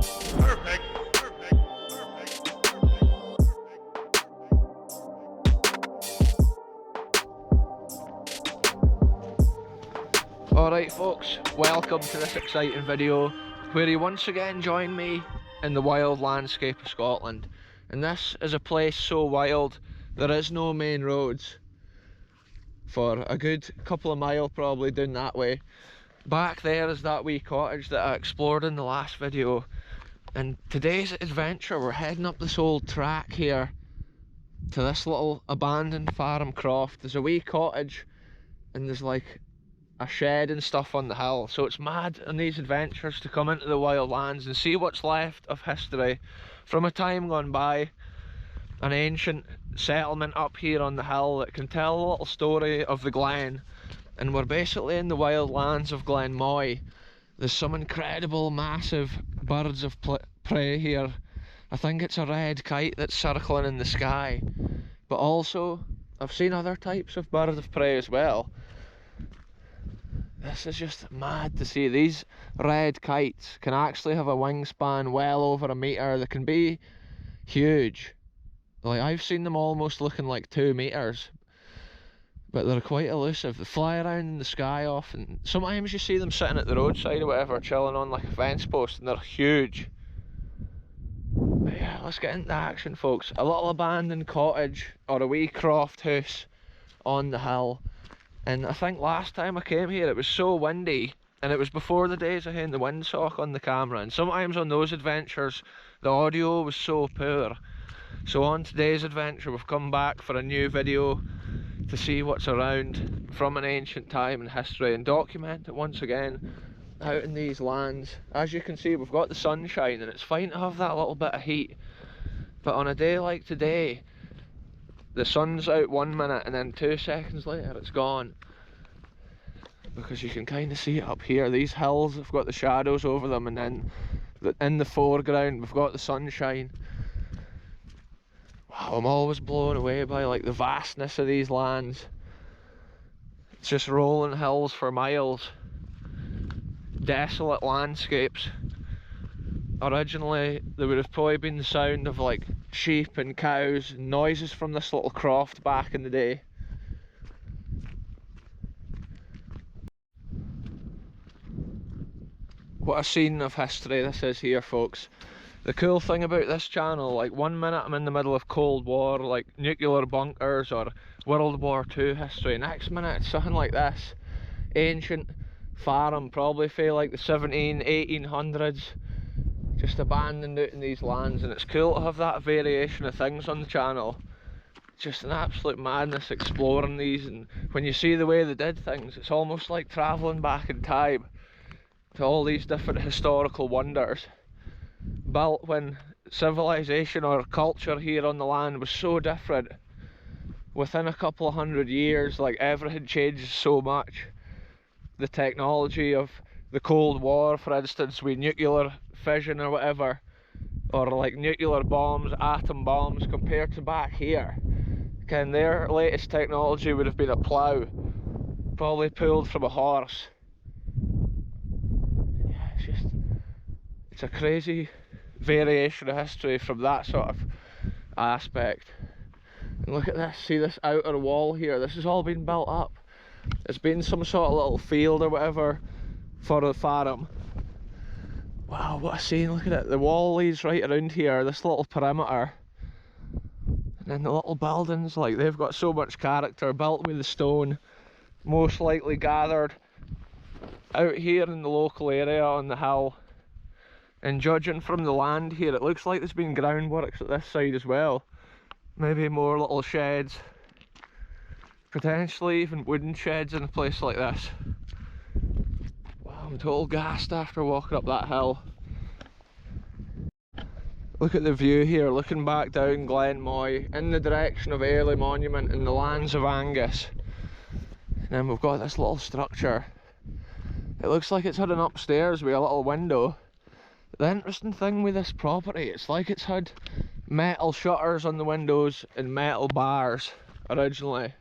Perfect. Alright folks, welcome to this exciting video where you once again join me in the wild landscape of Scotland. And this is a place so wild there is no main roads for a good couple of miles probably down that way. Back there is that wee cottage that I explored in the last video, and today's adventure we're heading up this old track here to this little abandoned farm Croft. There's a wee cottage and there's like a shed and stuff on the hill, so it's mad on these adventures to come into the wild lands and see what's left of history from a time gone by, an ancient settlement up here on the hill that can tell a little story of the Glen. And we're basically in the wild lands of Glen Moy. There's some incredible massive birds of prey here. I think it's a red kite that's circling in the sky, but also I've seen other types of birds of prey as well. This is just mad to see. These red kites can actually have a wingspan well over a metre. They can be huge. Like, I've seen them almost looking like 2 metres. But they're quite elusive. They fly around in the sky often. Sometimes you see them sitting at the roadside or whatever, chilling on like a fence post, and they're huge. But yeah, let's get into action folks. A little abandoned cottage, or a wee croft house on the hill. And I think last time I came here it was so windy, and it was before the days of having the windsock on the camera, and sometimes on those adventures the audio was so poor. So on today's adventure we've come back for a new video to see what's around from an ancient time in history and document it once again out in these lands. As you can see, we've got the sunshine and it's fine to have that little bit of heat, but on a day like today the sun's out 1 minute and then 2 seconds later it's gone, because you can kind of see it up here. These hills have got the shadows over them, and then in the foreground we've got the sunshine. Wow, I'm always blown away by like the vastness of these lands. It's just rolling hills for miles, desolate landscapes. Originally there would have probably been the sound of like sheep and cows and noises from this little croft back in the day. What a scene of history this is here folks. The cool thing about this channel, like 1 minute I'm in the middle of Cold War, like nuclear bunkers or World War II history, next minute it's something like this, ancient farm, probably feel like the 1800's, just abandoned out in these lands. And it's cool to have that variation of things on the channel. It's just an absolute madness exploring these, and when you see the way they did things, it's almost like travelling back in time to all these different historical wonders built when civilization or culture here on the land was so different. Within a couple of 100 years, like, everything changes so much. The technology of the Cold War, for instance, with nuclear fission or whatever, or like nuclear bombs, atom bombs, compared to back here, again, their latest technology would have been a plough, probably pulled from a horse. Yeah, it's a crazy variation of history from that sort of aspect. And look at this, see this outer wall here, this has all been built up. It's been some sort of little field or whatever for the farm. Wow, what a scene, look at it. The wall leads right around here, this little perimeter. And then the little buildings, like, they've got so much character, built with the stone, most likely gathered out here in the local area on the hill. And judging from the land here, it looks like there's been groundworks at this side as well. Maybe more little sheds, potentially even wooden sheds in a place like this. Wow, I'm total gassed after walking up that hill. Look at the view here, looking back down Glen Moy in the direction of Airlie Monument in the lands of Angus. And then we've got this little structure. It looks like it's had an upstairs with a little window. The interesting thing with this property, it's like it's had metal shutters on the windows and metal bars originally.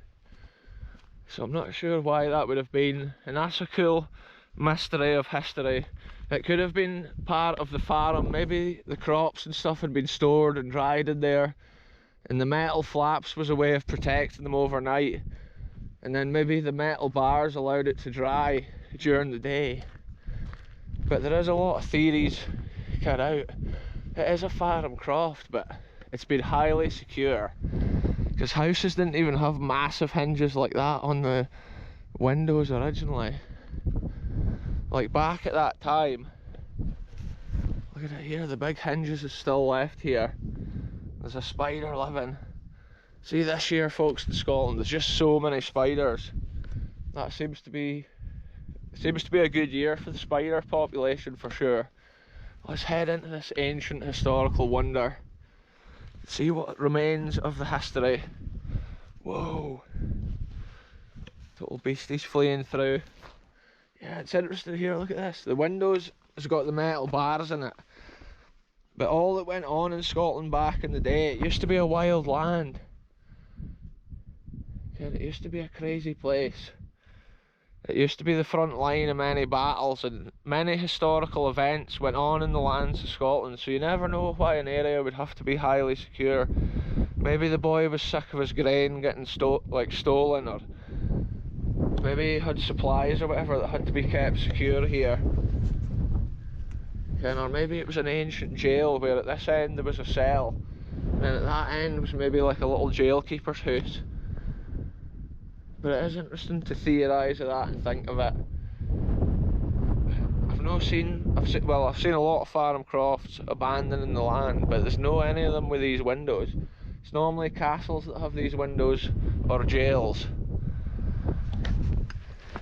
So I'm not sure why that would have been, and that's a cool mystery of history It could have been part of the farm. Maybe the crops and stuff had been stored and dried in there, and the metal flaps was a way of protecting them overnight, and then maybe the metal bars allowed it to dry during the day. But there is a lot of theories cut out. It is a farm croft, but it's been highly secure, because houses didn't even have massive hinges like that on the windows originally. Like back at that time, look at it here, the big hinges is still left here. There's a spider living. See, this year, folks, in Scotland, there's just so many spiders. That seems to be a good year for the spider population for sure. Let's head into this ancient historical wonder. See what remains of the history. Whoa. Total beasties fleeing through. Yeah, it's interesting here, look at this. The windows has got the metal bars in it. But all that went on in Scotland back in the day, it used to be a wild land. It used to be a crazy place. It used to be the front line of many battles, and many historical events went on in the lands of Scotland, so you never know why an area would have to be highly secure. Maybe the boy was sick of his grain getting stolen, or maybe he had supplies or whatever that had to be kept secure here. Or maybe it was an ancient jail where at this end there was a cell, and then at that end was maybe like a little jailkeeper's house. But it is interesting to theorise of that and think of it. I've seen a lot of farm crofts abandoning the land, but there's no any of them with these windows. It's normally castles that have these windows, or jails.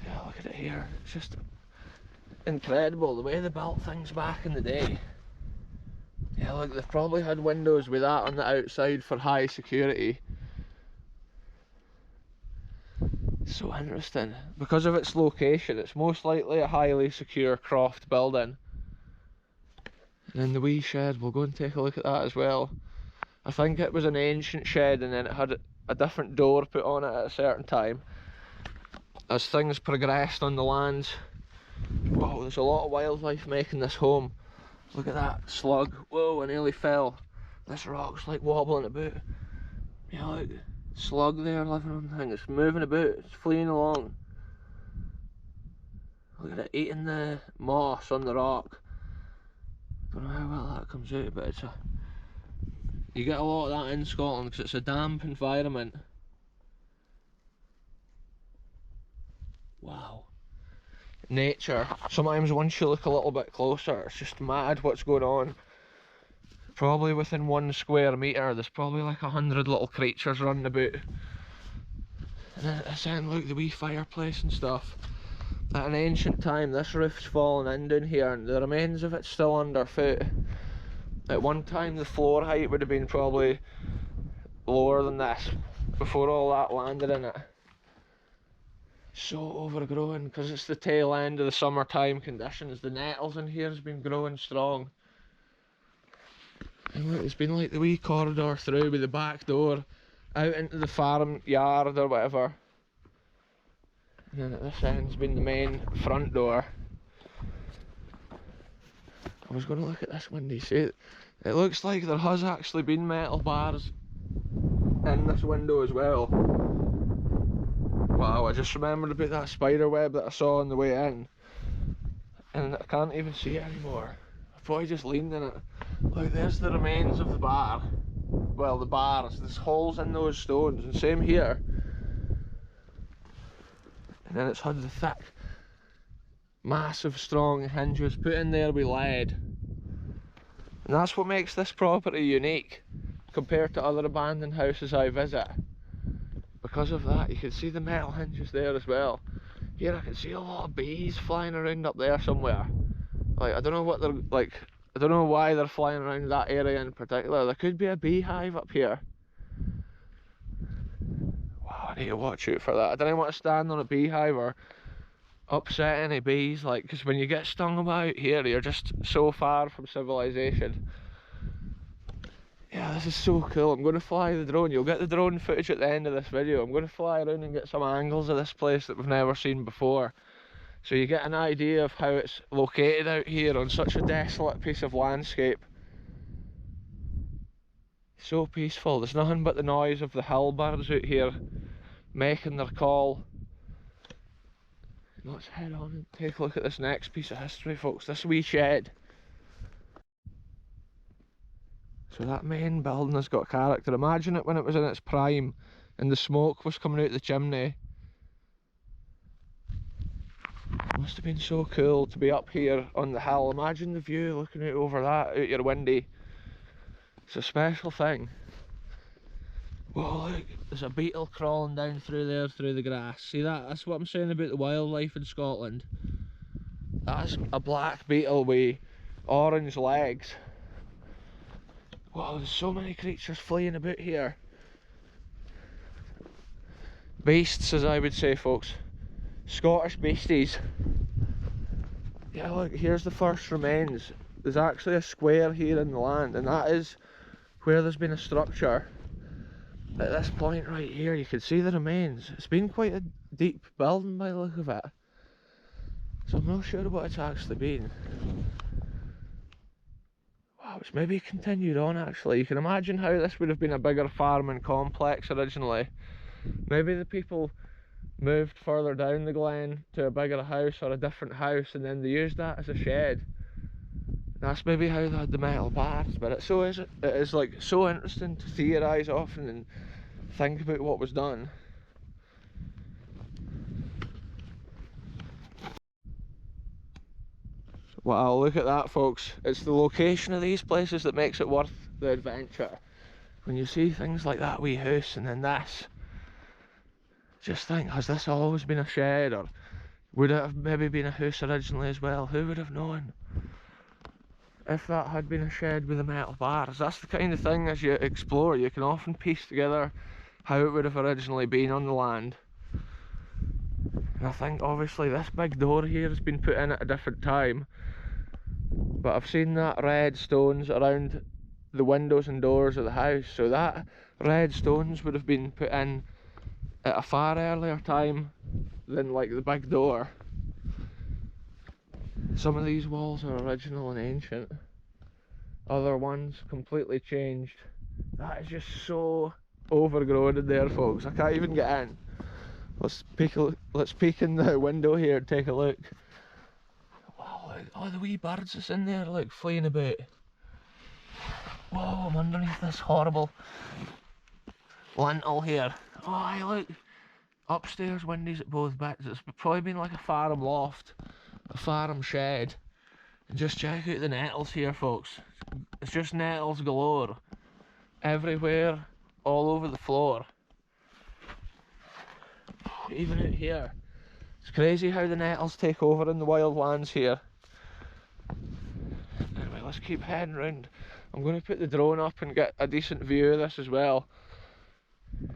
Yeah, look at it here. It's just incredible the way they built things back in the day. Yeah, look, they've probably had windows with that on the outside for high security. So interesting. Because of its location, it's most likely a highly secure croft building. And then the wee shed, we'll go and take a look at that as well. I think it was an ancient shed, and then it had a different door put on it at a certain time. As things progressed on the lands. Whoa, there's a lot of wildlife making this home. Look at that slug. Whoa, I nearly fell. This rock's like wobbling about. Yeah, look. Slug there living on the thing. It's moving about. It's fleeing along. Look at it eating the moss on the rock. Don't know how well that comes out, but you get a lot of that in Scotland because it's a damp environment. Wow. Nature. Sometimes once you look a little bit closer, it's just mad what's going on. Probably within 1 square metre, there's probably like 100 little creatures running about. And then at this end, look, the wee fireplace and stuff. At an ancient time, this roof's fallen in down here, and the remains of it's still underfoot. At one time, the floor height would have been probably lower than this, before all that landed in it. So overgrown, because it's the tail end of the summertime conditions. The nettles in here has been growing strong. And look, it's been like the wee corridor through with the back door out into the farm yard or whatever. And then at this end's been the main front door. I was going to look at this window, see it It looks like there has actually been metal bars in this window as well. Wow, I just remembered about that spider web that I saw on the way in, and I can't even see it anymore. I probably just leaned in it. Look, there's the remains of the bar. Well, the bars, there's holes in those stones, and same here. And then it's had the thick, massive, strong hinges put in there with lead. And that's what makes this property unique compared to other abandoned houses I visit. Because of that, you can see the metal hinges there as well. Here I can see a lot of bees flying around up there somewhere. Like, I don't know what they're like, I don't know why they're flying around that area in particular. There could be a beehive up here. Wow, I need to watch out for that. I don't want to stand on a beehive or upset any bees, like, because when you get stung about here, you're just so far from civilization. Yeah, this is so cool. I'm going to fly the drone. You'll get the drone footage at the end of this video. I'm going to fly around and get some angles of this place that we've never seen before. So you get an idea of how it's located out here on such a desolate piece of landscape. So peaceful, there's nothing but the noise of the hill birds out here making their call. Let's head on and take a look at this next piece of history, folks, this wee shed. So that main building has got character. Imagine it when it was in its prime and the smoke was coming out the chimney. It must have been so cool to be up here on the hill. Imagine the view looking out over that, out your window. It's a special thing. Whoa, look, there's a beetle crawling down through there, through the grass. See that? That's what I'm saying about the wildlife in Scotland. That's a black beetle with orange legs. Wow, there's so many creatures fleeing about here. Beasts, as I would say, folks. Scottish beasties. Yeah, look, here's the first remains. There's actually a square here in the land, and that is where there's been a structure. At this point right here, you can see the remains. It's been quite a deep building by the look of it. So I'm not sure what it's actually been. Wow, it's maybe continued on actually. You can imagine how this would have been a bigger farming complex originally. Maybe the people moved further down the glen to a bigger house or a different house, and then they used that as a shed. That's maybe how they had the metal bars, but it is like so interesting to theorise often and think about what was done. Wow, look at that, folks. It's the location of these places that makes it worth the adventure. When you see things like that wee house and then this, just think, has this always been a shed, or would it have maybe been a house originally as well? Who would have known? If that had been a shed with the metal bars. That's the kind of thing, as you explore, you can often piece together how it would have originally been on the land. And I think obviously this big door here has been put in at a different time, but I've seen that red stones around the windows and doors of the house, so that red stones would have been put in at a far earlier time than like the big door. Some of these walls are original and ancient, other ones completely changed. That is just so overgrown in there, folks. I can't even get in. Let's peek in the window here and take a look. Wow, look, oh, the wee birds that's in there, look, flying about. Whoa, I'm underneath this horrible lintel here. Oh, aye, look, upstairs windows at both bits. It's probably been like a farm loft, a farm shed. And just check out the nettles here, folks. It's just nettles galore. Everywhere, all over the floor. Even out here. It's crazy how the nettles take over in the wild lands here. Anyway, let's keep heading round. I'm going to put the drone up and get a decent view of this as well.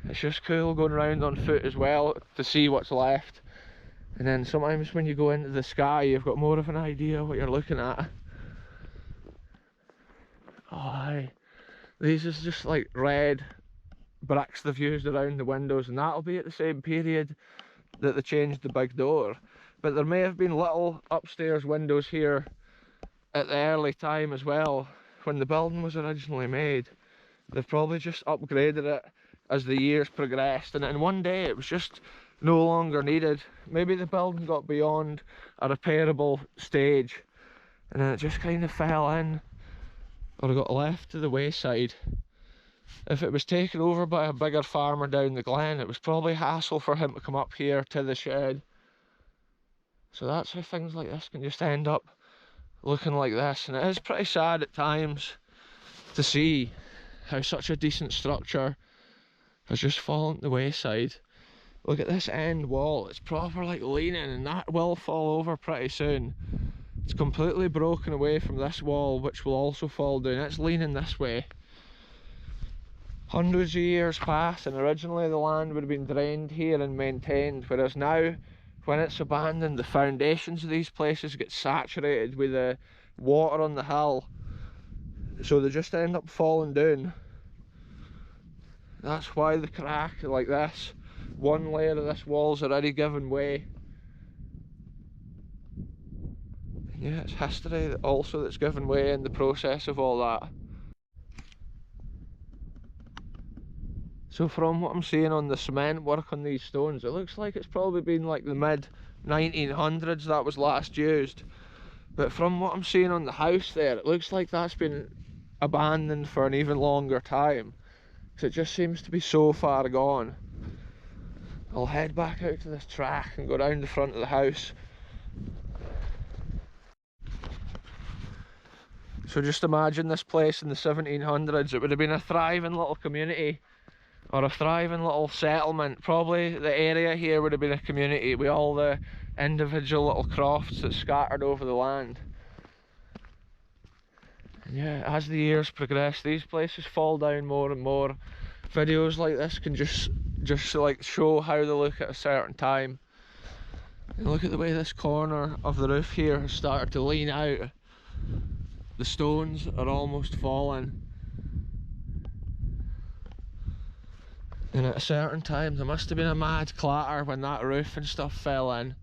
It's just cool going around on foot as well to see what's left. And then sometimes when you go into the sky, you've got more of an idea what you're looking at. Oh, aye. These is just like red bricks they've used around the windows, and that'll be at the same period that they changed the big door. But there may have been little upstairs windows here at the early time as well, when the building was originally made. They've probably just upgraded it as the years progressed, and then one day it was just no longer needed. Maybe the building got beyond a repairable stage, and then it just kind of fell in, or got left to the wayside. If it was taken over by a bigger farmer down the glen, it was probably hassle for him to come up here to the shed. So that's how things like this can just end up looking like this, and it is pretty sad at times to see how such a decent structure has just fallen to the wayside. Look at this end wall, it's proper like leaning, and that will fall over pretty soon. It's completely broken away from this wall, which will also fall down. It's leaning this way. Hundreds of years pass, and originally the land would have been drained here and maintained, whereas now, when it's abandoned, the foundations of these places get saturated with the water on the hill, so they just end up falling down. That's why the crack like this, one layer of this wall's already given way. Yeah, it's history also that's given way in the process of all that. So from what I'm seeing on the cement work on these stones, it looks like it's probably been like the mid 1900s that was last used. But from what I'm seeing on the house there, it looks like that's been abandoned for an even longer time, because it just seems to be so far gone. I'll head back out to this track and go down the front of the house. So just imagine this place in the 1700s. It would have been a thriving little community, or a thriving little settlement. Probably the area here would have been a community with all the individual little crofts that scattered over the land. And yeah, as the years progress, these places fall down more and more. Videos like this can just like show how they look at a certain time. And look at the way this corner of the roof here has started to lean out. The stones are almost falling. And at a certain time there must have been a mad clatter when that roof and stuff fell in.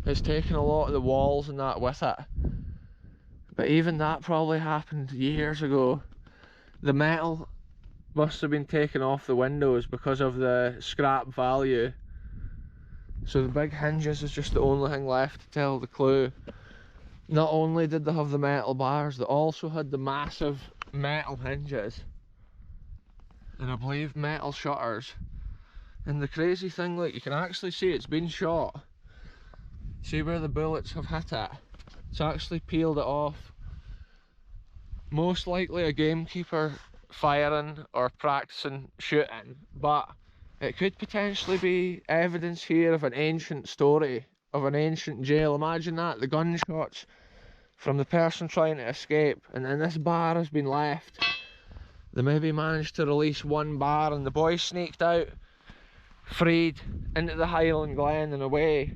It's taken a lot of the walls and that with it. But even that probably happened years ago. The metal must have been taken off the windows because of the scrap value. So the big hinges is just the only thing left to tell the clue. Not only did they have the metal bars, they also had the massive metal hinges. And I believe metal shutters. And the crazy thing, like, you can actually see it's been shot. See where the bullets have hit it? It's actually peeled it off. Most likely a gamekeeper firing or practicing shooting, but it could potentially be evidence here of an ancient story, of an ancient jail. Imagine that, the gunshots from the person trying to escape, and then this bar has been left. They maybe managed to release one bar and the boy sneaked out, freed into the Highland Glen and away.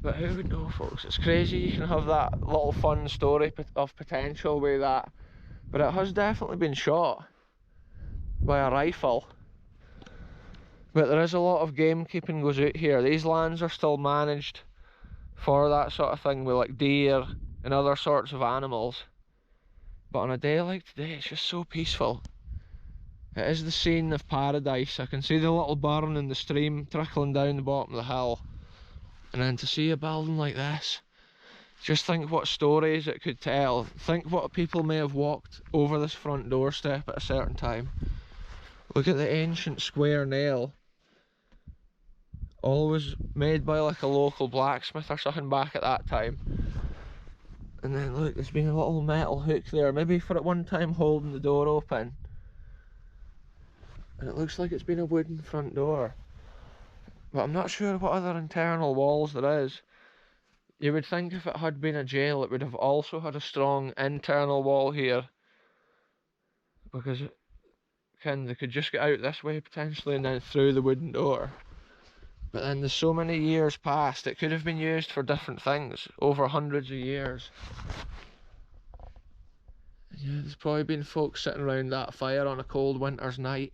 But who would know, folks? It's crazy you can have that little fun story of potential with that. But it has definitely been shot by a rifle. But there is a lot of gamekeeping goes out here. These lands are still managed for that sort of thing with like deer and other sorts of animals. But on a day like today, it's just so peaceful. It is the scene of paradise. I can see the little burn in the stream trickling down the bottom of the hill. And then to see a building like this, just think what stories it could tell. Think what people may have walked over this front doorstep at a certain time. Look at the ancient square nail. Always made by like a local blacksmith or something back at that time. And then look, there's been a little metal hook there, maybe for at one time holding the door open. And it looks like it's been a wooden front door. But I'm not sure what other internal walls there is. You would think if it had been a jail, it would have also had a strong internal wall here. Because they could just get out this way potentially and then through the wooden door. But then there's so many years past, it could have been used for different things, over hundreds of years. Yeah, there's probably been folks sitting around that fire on a cold winter's night.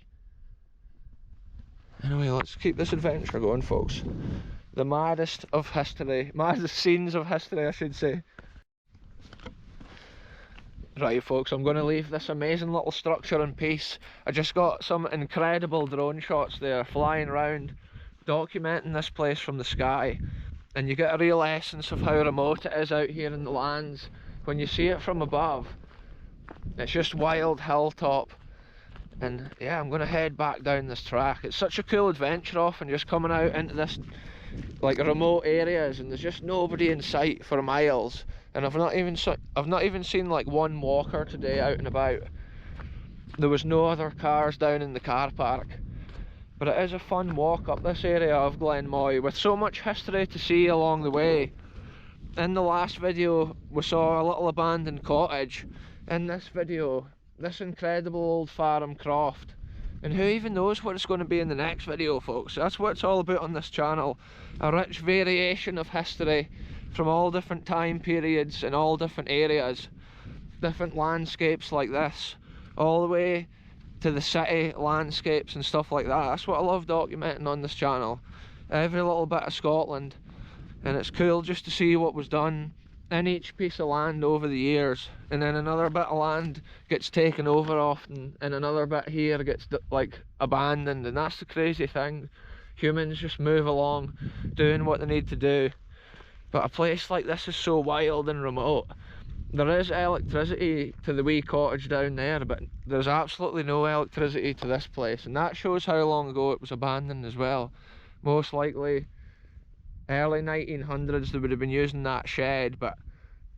Anyway, let's keep this adventure going, folks. The maddest of history, maddest scenes of history, I should say. Right, folks, I'm going to leave this amazing little structure in peace. I just got some incredible drone shots there, flying around, documenting this place from the sky. And you get a real essence of how remote it is out here in the lands. When you see it from above, it's just wild hilltop. And yeah, I'm going to head back down this track. It's such a cool adventure often, just coming out into this like remote areas and there's just nobody in sight for miles. And I've not even seen like one walker today out and about. There was no other cars down in the car park. But it is a fun walk up this area of Glen Moy with so much history to see along the way. In the last video we saw a little abandoned cottage. In this video, this incredible old farm Croft. And who even knows what it's going to be in the next video, folks. That's what it's all about on this channel. A rich variation of history from all different time periods and all different areas. Different landscapes like this. All the way to the city landscapes and stuff like that. That's what I love documenting on this channel. Every little bit of Scotland. And it's cool just to see what was done in each piece of land over the years, and then another bit of land gets taken over often, and another bit here gets like abandoned. And that's the crazy thing, humans just move along doing what they need to do. But a place like this is so wild and remote. There is electricity to the wee cottage down there, but there's absolutely no electricity to this place, and that shows how long ago it was abandoned as well. Most likely early 1900s they would have been using that shed, but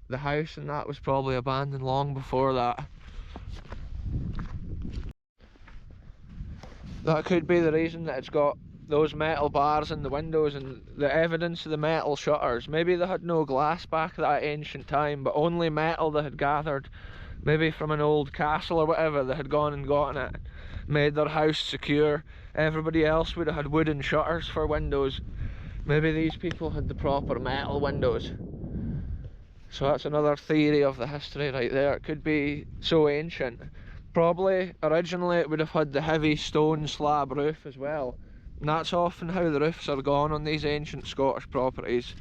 the house and that was probably abandoned long before that. That could be the reason that it's got those metal bars in the windows and the evidence of the metal shutters. Maybe they had no glass back at that ancient time, but only metal they had gathered, maybe from an old castle or whatever. They had gone and gotten it, made their house secure. Everybody else would have had wooden shutters for windows. Maybe these people had the proper metal windows. So that's another theory of the history right there. It could be so ancient. Probably originally it would have had the heavy stone slab roof as well. And that's often how the roofs are gone on these ancient Scottish properties.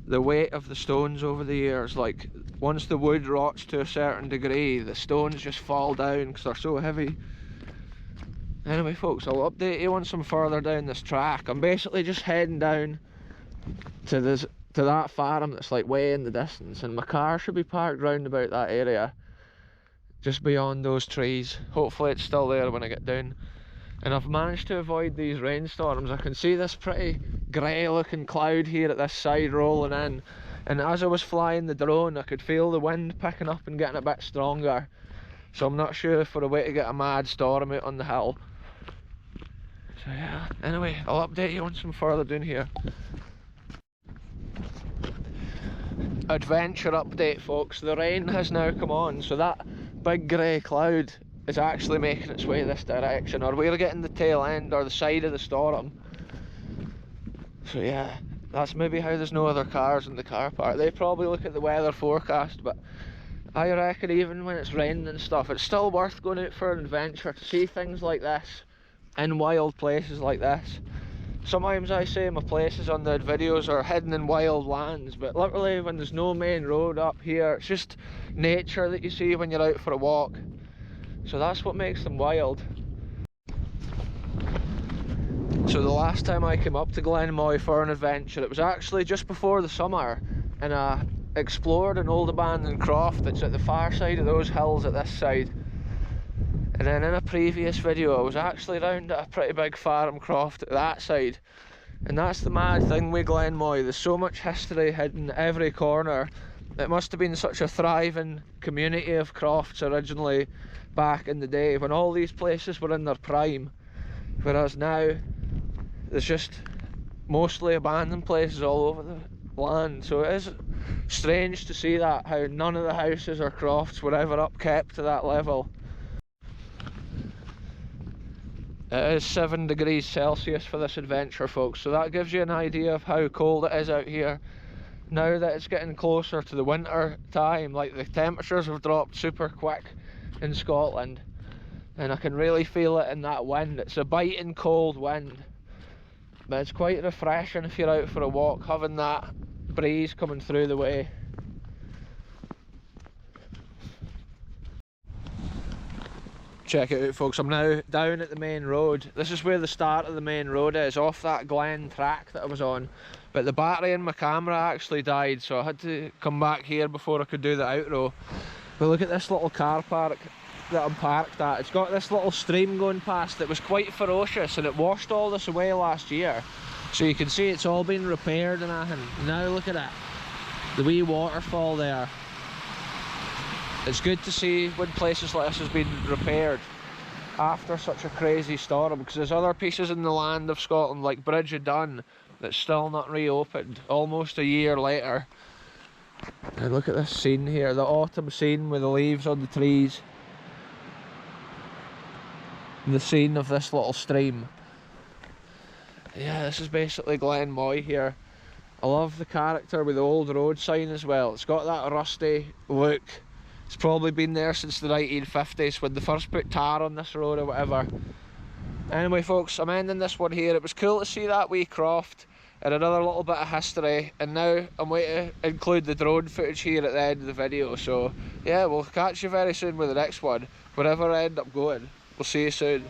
The weight of the stones over the years, like once the wood rots to a certain degree, the stones just fall down because they're so heavy. Anyway folks, I'll update you once I'm further down this track. I'm basically just heading down to that farm that's like way in the distance, and my car should be parked round about that area, just beyond those trees. Hopefully it's still there when I get down. And I've managed to avoid these rainstorms. I can see this pretty grey looking cloud here at this side rolling in, and as I was flying the drone I could feel the wind picking up and getting a bit stronger, so I'm not sure if we're a way to get a mad storm out on the hill. So yeah, anyway, I'll update you once I'm further down here. Adventure update folks, the rain has now come on, so that big grey cloud is actually making its way this direction, or we're getting the tail end or the side of the storm. So yeah, that's maybe how there's no other cars in the car park. They probably look at the weather forecast, but I reckon even when it's raining and stuff, it's still worth going out for an adventure to see things like this in wild places like this. Sometimes I say my places on the videos are hidden in wild lands, but literally when there's no main road up here, it's just nature that you see when you're out for a walk. So that's what makes them wild. So the last time I came up to Glen Moy for an adventure, it was actually just before the summer, and I explored an old abandoned croft that's at the far side of those hills at this side. And then in a previous video I was actually round at a pretty big farm croft at that side. And that's the mad thing with Glen Moy, there's so much history hidden every corner. It must have been such a thriving community of crofts originally back in the day when all these places were in their prime, whereas now there's just mostly abandoned places all over the land. So it is strange to see that, how none of the houses or crofts were ever upkept to that level. It is 7 degrees Celsius for this adventure folks, so that gives you an idea of how cold it is out here. Now that it's getting closer to the winter time, like the temperatures have dropped super quick in Scotland, and I can really feel it in that wind. It's a biting cold wind, but it's quite refreshing if you're out for a walk, having that breeze coming through the way. Check it out folks, I'm now down at the main road. This is where the start of the main road is, off that Glen track that I was on. But the battery in my camera actually died, so I had to come back here before I could do the outro. But look at this little car park that I'm parked at. It's got this little stream going past that was quite ferocious, and it washed all this away last year. So you can see it's all been repaired and everything. Now look at it, the wee waterfall there. It's good to see when places like this has been repaired after such a crazy storm, because there's other pieces in the land of Scotland like Bridge of Dun that's still not reopened almost a year later. And look at this scene here, the autumn scene with the leaves on the trees, and the scene of this little stream. Yeah, this is basically Glen Moy here. I love the character with the old road sign as well. It's got that rusty look. It's probably been there since the 1950s when they first put tar on this road or whatever. Anyway folks, I'm ending this one here. It was cool to see that wee croft. and another little bit of history, and now I'm waiting to include the drone footage here at the end of the video. So yeah, we'll catch you very soon with the next one, wherever I end up going. We'll see you soon.